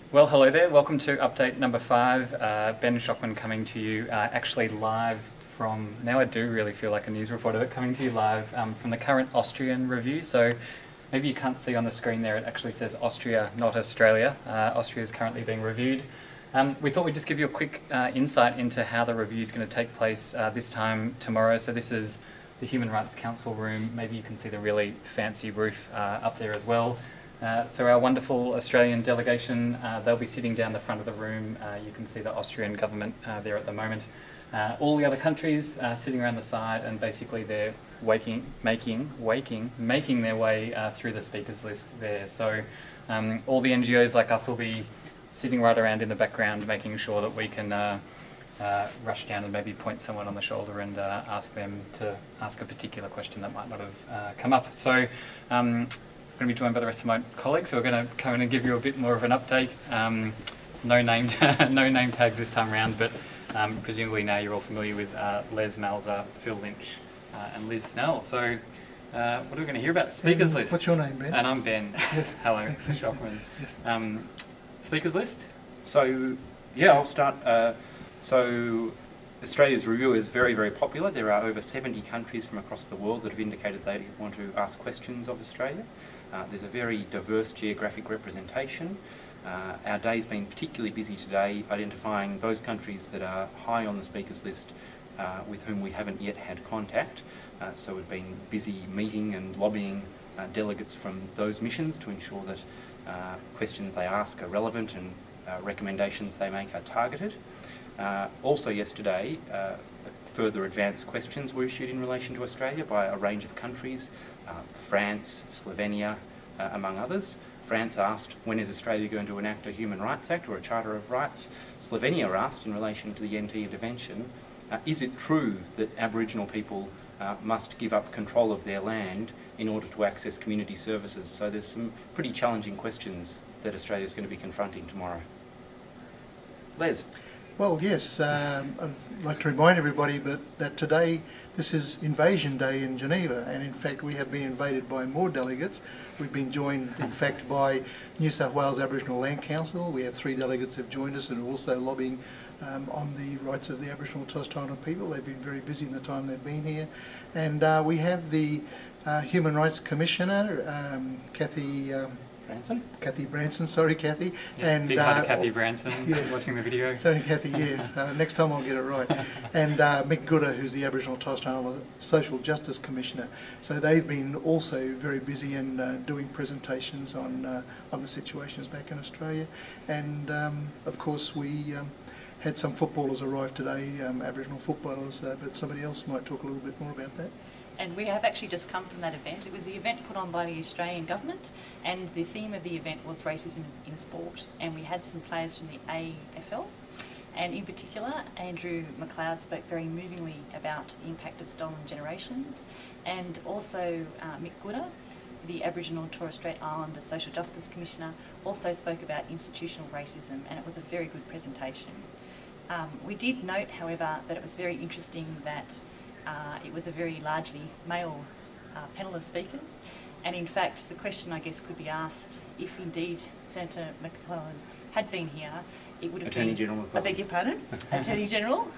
Well, hello there. Welcome to update number 5. Ben Schockman coming to you actually live from, now I do really feel like a news reporter, but coming to you live from the current Austrian review. So maybe you can't see on the screen there, it actually says Austria, not Australia. Austria is currently being reviewed. We thought we'd just give you a quick insight into how the review is going to take place this time tomorrow. So this is the Human Rights Council room. Maybe you can see the really fancy roof up there as well. So our wonderful Australian delegation, they'll be sitting down the front of the room. You can see the Austrian government there at the moment. All the other countries sitting around the side, and basically they're making their way through the speakers list there. So all the NGOs like us will be sitting right around in the background, making sure that we can rush down and maybe point someone on the shoulder and ask them to ask a particular question that might not have come up. So I'm going to be joined by the rest of my colleagues who are going to come in and give you a bit more of an update. No name tags this time around, but presumably now you're all familiar with Les Malzer, Phil Lynch and Liz Snell. So what are we going to hear about? Speakers list. What's your name, Ben? And I'm Ben. Yes. Hello, Excellent. Schockman. Yes. Speakers list? So, yeah, I'll start. So, Australia's review is very, very popular. There are over 70 countries from across the world that have indicated they want to ask questions of Australia. There's a very diverse geographic representation. Our day's been particularly busy today identifying those countries that are high on the speakers list with whom we haven't yet had contact. So we've been busy meeting and lobbying delegates from those missions to ensure that questions they ask are relevant and recommendations they make are targeted. Also yesterday, further advanced questions were issued in relation to Australia by a range of countries, France, Slovenia, among others. France asked, when is Australia going to enact a Human Rights Act or a Charter of Rights? Slovenia asked, in relation to the NT intervention, is it true that Aboriginal people must give up control of their land in order to access community services? So there's some pretty challenging questions that Australia's going to be confronting tomorrow. Les? Well, yes, I'd like to remind everybody that today this is Invasion Day in Geneva, and in fact we have been invaded by more delegates. We've been joined, in fact, by New South Wales Aboriginal Land Council. We have 3 delegates who have joined us and are also lobbying on the rights of the Aboriginal and Torres Strait Islander people. They've been very busy in the time they've been here. And we have the Human Rights Commissioner, Kathy Branson, sorry Kathy. Yeah, and big hi to Kathy Branson, yes, watching the video. Sorry Kathy, yeah, next time I'll get it right. And Mick Gooder, who's the Aboriginal and Torres Strait Islander Social Justice Commissioner. So they've been also very busy in doing presentations on the situations back in Australia. And of course we had some footballers arrive today, Aboriginal footballers, but somebody else might talk a little bit more about that. And we have actually just come from that event. It was the event put on by the Australian government, and the theme of the event was racism in sport. And we had some players from the AFL, and in particular, Andrew McLeod spoke very movingly about the impact of stolen generations, and also Mick Gooder, the Aboriginal and Torres Strait Islander Social Justice Commissioner, also spoke about institutional racism, and it was a very good presentation. We did note, however, that it was very interesting that it was a very largely male panel of speakers, and in fact the question I guess could be asked, if indeed Senator McClellan had been here, it would have Attorney been... General I beg your pardon? Attorney General.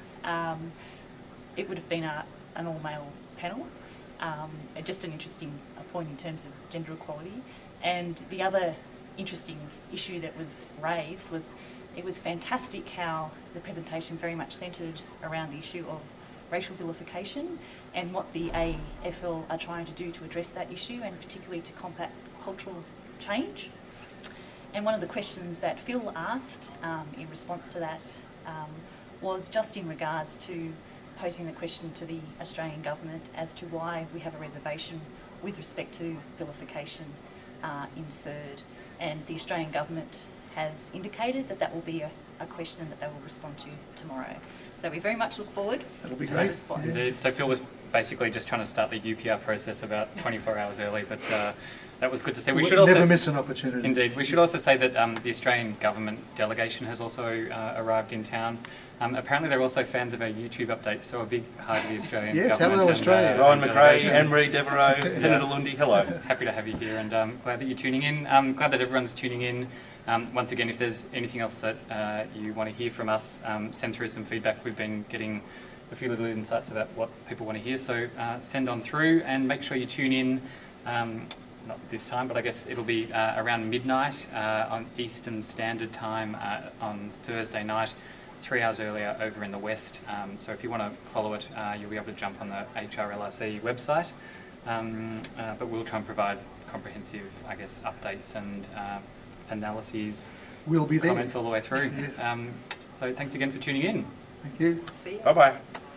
It would have been an all-male panel. Just an interesting point in terms of gender equality. And the other interesting issue that was raised was it was fantastic how the presentation very much centred around the issue of racial vilification and what the AFL are trying to do to address that issue, and particularly to combat cultural change. And one of the questions that Phil asked in response to that was just in regards to posing the question to the Australian government as to why we have a reservation with respect to vilification in CERD. And the Australian government has indicated that that will be a question that they will respond to tomorrow. So we very much look forward That'll be to great. that response. Indeed. So Phil was basically just trying to start the UPR process about 24 hours early, but that was good to see. We should never also miss an opportunity. Indeed. We should also say that the Australian government delegation has also arrived in town. Apparently they're also fans of our YouTube updates, so a big hi to the Australian Yes, government. hello, and, Australia. Rowan and McRae, delegation. Anne-Marie Devereaux, Senator Lundy, hello. Happy to have you here, and glad that you're tuning in. Glad that everyone's tuning in. Once again, if there's anything else that you want to hear from us, send through some feedback. We've been getting a few little insights about what people want to hear, so send on through and make sure you tune in. Not this time, but I guess it'll be around midnight on Eastern Standard Time on Thursday night, 3 hours earlier over in the West. So if you want to follow it, you'll be able to jump on the HRLRC website. But we'll try and provide comprehensive, I guess, updates and analyses, We'll be there. comments all the way through. Yes. So thanks again for tuning in. Thank you. See ya. Bye-bye.